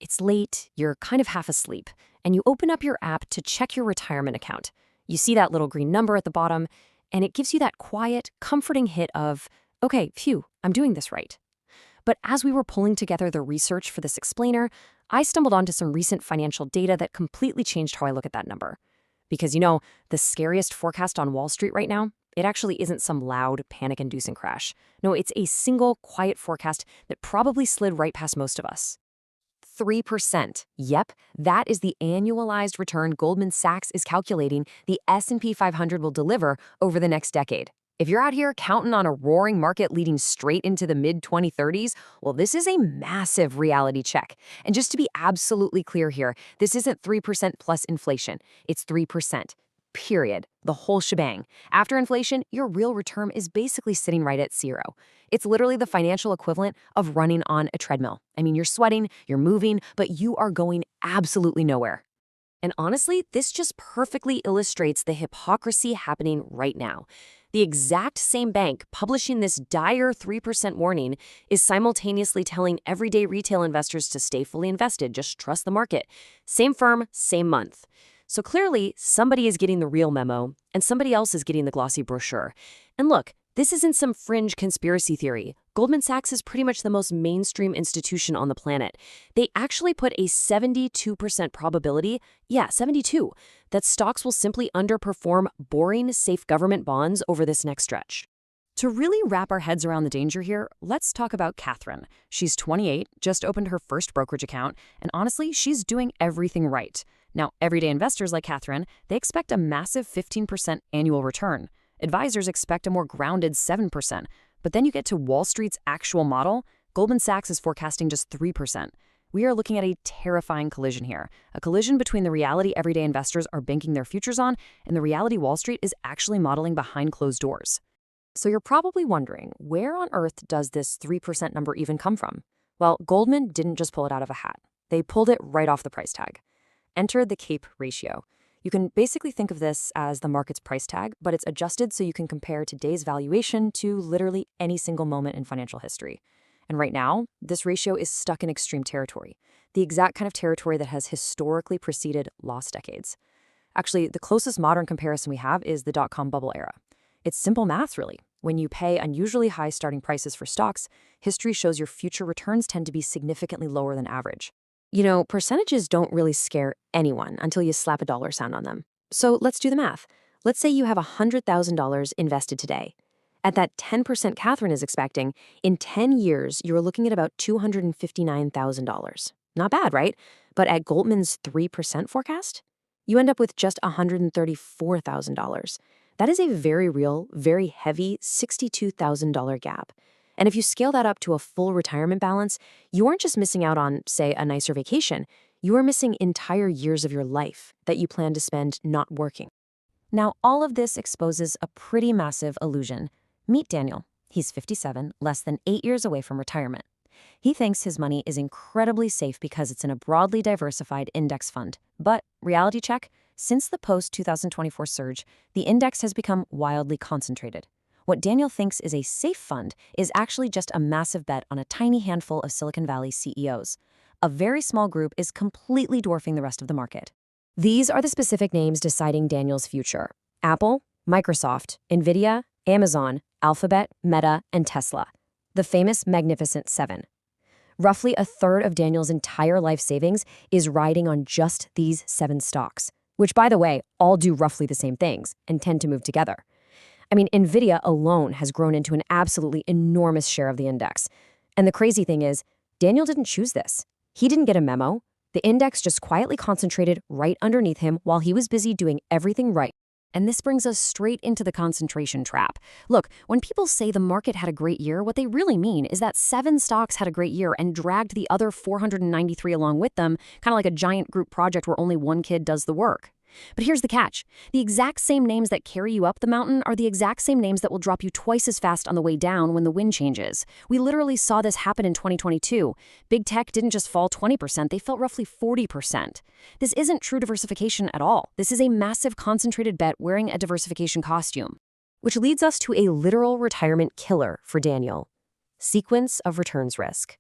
It's late, you're kind of half asleep, and you open up your app to check your retirement account. You see that little green number at the bottom, and it gives you that quiet, comforting hit of, okay, phew, I'm doing this right. But as we were pulling together the research for this explainer, I stumbled onto some recent financial data that completely changed how I look at that number. Because, the scariest forecast on Wall Street right now, it actually isn't some loud, panic-inducing crash. No, it's a single, quiet forecast that probably slid right past most of us. 3%. Yep, that is the annualized return Goldman Sachs is calculating the S&P 500 will deliver over the next decade. If you're out here counting on a roaring market leading straight into the mid-2030s, well, this is a massive reality check. And just to be absolutely clear here, this isn't 3% plus inflation. It's 3%. Period. The whole shebang. After inflation, your real return is basically sitting right at zero. It's literally the financial equivalent of running on a treadmill. I mean, you're sweating, you're moving, but you are going absolutely nowhere. And honestly, this just perfectly illustrates the hypocrisy happening right now. The exact same bank publishing this dire 3% warning is simultaneously telling everyday retail investors to stay fully invested, just trust the market. Same firm, same month. So clearly, somebody is getting the real memo, and somebody else is getting the glossy brochure. And look, this isn't some fringe conspiracy theory. Goldman Sachs is pretty much the most mainstream institution on the planet. They actually put a 72% probability, 72, that stocks will simply underperform boring, safe government bonds over this next stretch. To really wrap our heads around the danger here, let's talk about Catherine. She's 28, just opened her first brokerage account, and honestly, she's doing everything right. Now, everyday investors like Catherine, they expect a massive 15% annual return. Advisors expect a more grounded 7%. But then you get to Wall Street's actual model, Goldman Sachs is forecasting just 3%. We are looking at a terrifying collision here, a collision between the reality everyday investors are banking their futures on and the reality Wall Street is actually modeling behind closed doors. So you're probably wondering, where on earth does this 3% number even come from? Well, Goldman didn't just pull it out of a hat. They pulled it right off the price tag. Enter the CAPE ratio. You can basically think of this as the market's price tag, but it's adjusted so you can compare today's valuation to literally any single moment in financial history. And right now, this ratio is stuck in extreme territory, the exact kind of territory that has historically preceded lost decades. Actually, the closest modern comparison we have is the dot-com bubble era. It's simple math, really. When you pay unusually high starting prices for stocks, history shows your future returns tend to be significantly lower than average. Percentages don't really scare anyone until you slap a dollar sign on them. So let's do the math. Let's say you have $100,000 invested today. At that 10% Catherine is expecting, in 10 years, you're looking at about $259,000. Not bad, right? But at Goldman's 3% forecast, you end up with just $134,000. That is a very real, very heavy $62,000 gap. And if you scale that up to a full retirement balance, you aren't just missing out on, say, a nicer vacation. You are missing entire years of your life that you plan to spend not working. Now, all of this exposes a pretty massive illusion. Meet Daniel. He's 57, less than 8 years away from retirement. He thinks his money is incredibly safe because it's in a broadly diversified index fund. But, reality check, since the post-2024 surge, the index has become wildly concentrated. What Daniel thinks is a safe fund is actually just a massive bet on a tiny handful of Silicon Valley CEOs. A very small group is completely dwarfing the rest of the market. These are the specific names deciding Daniel's future: Apple, Microsoft, NVIDIA, Amazon, Alphabet, Meta, and Tesla. The famous Magnificent Seven. Roughly a third of Daniel's entire life savings is riding on just these 7 stocks, which, by the way, all do roughly the same things and tend to move together. I mean, NVIDIA alone has grown into an absolutely enormous share of the index. And the crazy thing is, Daniel didn't choose this. He didn't get a memo. The index just quietly concentrated right underneath him while he was busy doing everything right. And this brings us straight into the concentration trap. Look, when people say the market had a great year, what they really mean is that 7 stocks had a great year and dragged the other 493 along with them, kind of like a giant group project where only one kid does the work. But here's the catch. The exact same names that carry you up the mountain are the exact same names that will drop you twice as fast on the way down when the wind changes. We literally saw this happen in 2022. Big tech didn't just fall 20%, they fell roughly 40%. This isn't true diversification at all. This is a massive concentrated bet wearing a diversification costume. Which leads us to a literal retirement killer for Daniel. Sequence of returns risk.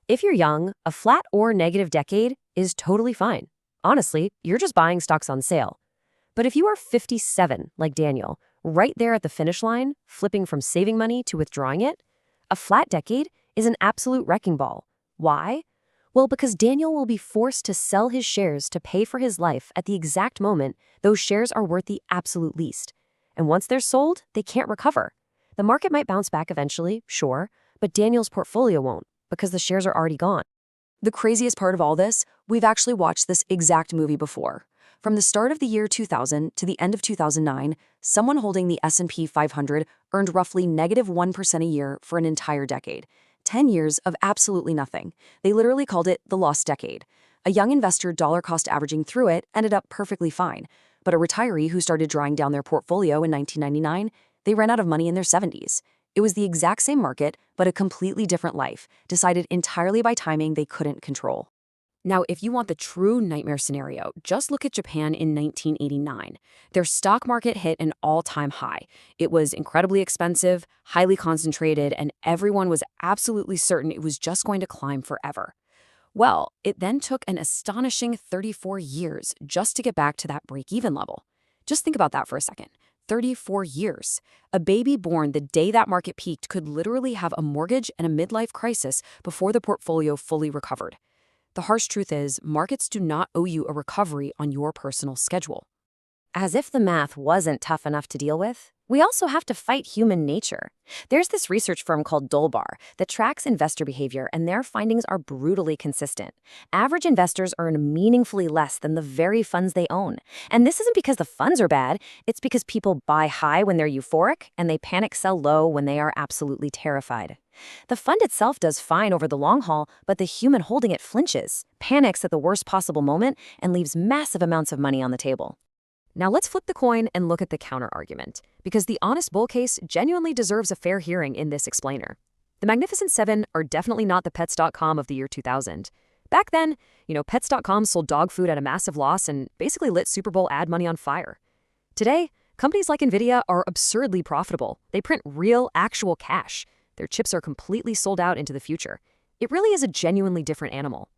If you're young, a flat or negative decade is totally fine. Honestly, you're just buying stocks on sale. But if you are 57, like Daniel, right there at the finish line, flipping from saving money to withdrawing it, a flat decade is an absolute wrecking ball. Why? Well, because Daniel will be forced to sell his shares to pay for his life at the exact moment those shares are worth the absolute least. And once they're sold, they can't recover. The market might bounce back eventually, sure, but Daniel's portfolio won't, because the shares are already gone. The craziest part of all this, we've actually watched this exact movie before. From the start of the year 2000 to the end of 2009, someone holding the S&P 500 earned roughly -1% a year for an entire decade. 10 years of absolutely nothing. They literally called it the lost decade. A young investor dollar cost averaging through it ended up perfectly fine. But a retiree who started drawing down their portfolio in 1999, they ran out of money in their 70s. It was the exact same market, but a completely different life, decided entirely by timing they couldn't control. Now, if you want the true nightmare scenario, just look at Japan in 1989. Their stock market hit an all-time high. It was incredibly expensive, highly concentrated, and everyone was absolutely certain it was just going to climb forever. Well, it then took an astonishing 34 years just to get back to that break-even level. Just think about that for a second. 34 years. A baby born the day that market peaked could literally have a mortgage and a midlife crisis before the portfolio fully recovered. The harsh truth is, markets do not owe you a recovery on your personal schedule. As if the math wasn't tough enough to deal with, we also have to fight human nature. There's this research firm called Dolbar that tracks investor behavior, and their findings are brutally consistent. Average investors earn meaningfully less than the very funds they own. And this isn't because the funds are bad, it's because people buy high when they're euphoric and they panic sell low when they are absolutely terrified. The fund itself does fine over the long haul, but the human holding it flinches, panics at the worst possible moment, and leaves massive amounts of money on the table. Now let's flip the coin and look at the counter-argument, because the honest bull case genuinely deserves a fair hearing in this explainer. The Magnificent Seven are definitely not the Pets.com of the year 2000. Back then, Pets.com sold dog food at a massive loss and basically lit Super Bowl ad money on fire. Today, companies like NVIDIA are absurdly profitable. They print real, actual cash. Their chips are completely sold out into the future. It really is a genuinely different animal.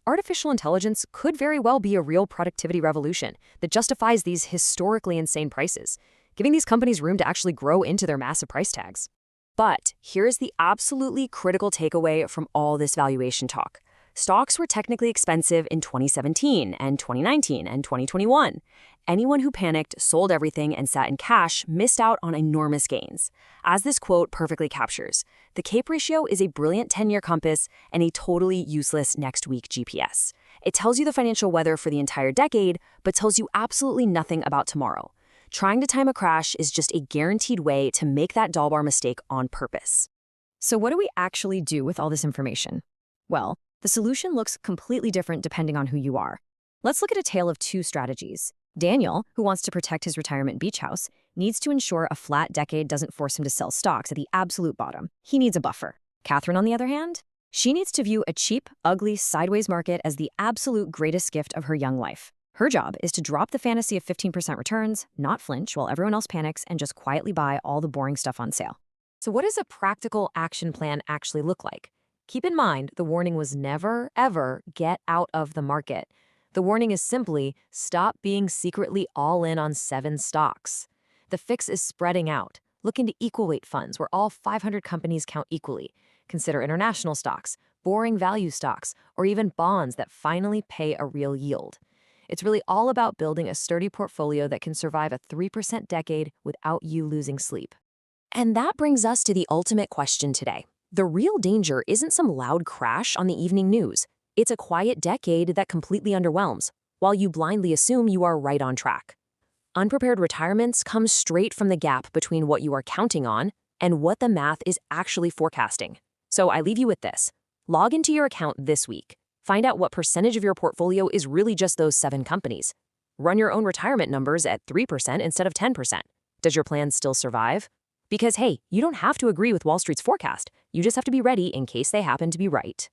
Artificial intelligence could very well be a real productivity revolution that justifies these historically insane prices, giving these companies room to actually grow into their massive price tags. But here's the absolutely critical takeaway from all this valuation talk. Stocks were technically expensive in 2017 and 2019 and 2021. Anyone who panicked, sold everything, and sat in cash missed out on enormous gains. As this quote perfectly captures, the CAPE ratio is a brilliant 10-year compass and a totally useless next week GPS. It tells you the financial weather for the entire decade, but tells you absolutely nothing about tomorrow. Trying to time a crash is just a guaranteed way to make that Dolbar mistake on purpose. So what do we actually do with all this information? Well, the solution looks completely different depending on who you are. Let's look at a tale of two strategies. Daniel, who wants to protect his retirement beach house, needs to ensure a flat decade doesn't force him to sell stocks at the absolute bottom. He needs a buffer. Catherine, on the other hand, she needs to view a cheap, ugly, sideways market as the absolute greatest gift of her young life. Her job is to drop the fantasy of 15% returns, not flinch while everyone else panics, and just quietly buy all the boring stuff on sale. So what does a practical action plan actually look like? Keep in mind, the warning was never, ever get out of the market. The warning is simply stop being secretly all in on 7 stocks. The fix is spreading out. Look into equal weight funds where all 500 companies count equally. Consider international stocks, boring value stocks, or even bonds that finally pay a real yield. It's really all about building a sturdy portfolio that can survive a 3% decade without you losing sleep. And that brings us to the ultimate question today. The real danger isn't some loud crash on the evening news. It's a quiet decade that completely underwhelms, while you blindly assume you are right on track. Unprepared retirements come straight from the gap between what you are counting on and what the math is actually forecasting. So I leave you with this. Log into your account this week. Find out what percentage of your portfolio is really just those 7 companies. Run your own retirement numbers at 3% instead of 10%. Does your plan still survive? Because hey, you don't have to agree with Wall Street's forecast. You just have to be ready in case they happen to be right.